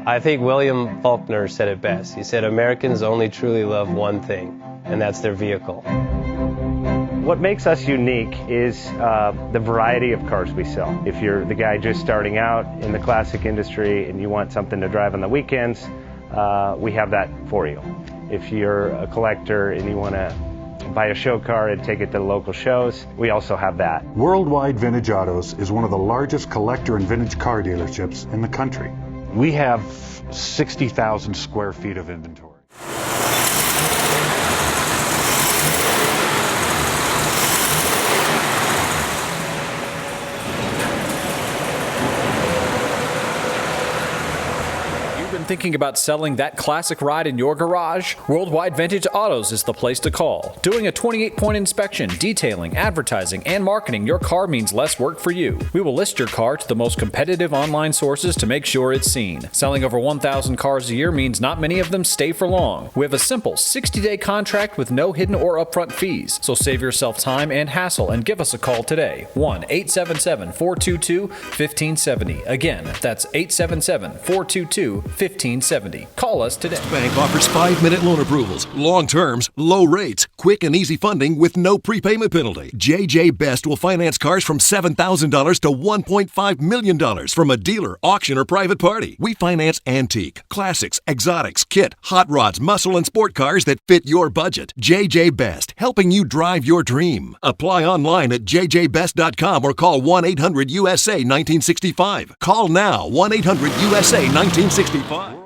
I think William Faulkner said it best. He said, Americans only truly love one thing, and that's their vehicle. What makes us unique is the variety of cars we sell. If you're the guy just starting out in the classic industry and you want something to drive on the weekends, we have that for you. If you're a collector and you want to buy a show car and take it to the local shows, we also have that. Worldwide Vintage Autos is one of the largest collector and vintage car dealerships in the country. We have 60,000 square feet of inventory. Thinking about selling that classic ride in your garage? Worldwide Vintage Autos is the place to call. Doing a 28-point inspection, detailing, advertising, and marketing your car means less work for you. We will list your car to the most competitive online sources to make sure it's seen. Selling over 1,000 cars a year means not many of them stay for long. We have a simple 60-day contract with no hidden or upfront fees, so save yourself time and hassle and give us a call today. 1-877-422-1570. Again, that's 877-422-1570. Call us today. Bank offers 5-minute loan approvals, long terms, low rates, quick and easy funding with no prepayment penalty. JJ Best will finance cars from $7,000 to $1.5 million from a dealer, auction, or private party. We finance antique, classics, exotics, kit, hot rods, muscle, and sport cars that fit your budget. JJ Best, helping you drive your dream. Apply online at jjbest.com or call 1-800-USA-1965. Call now, 1-800-USA-1965.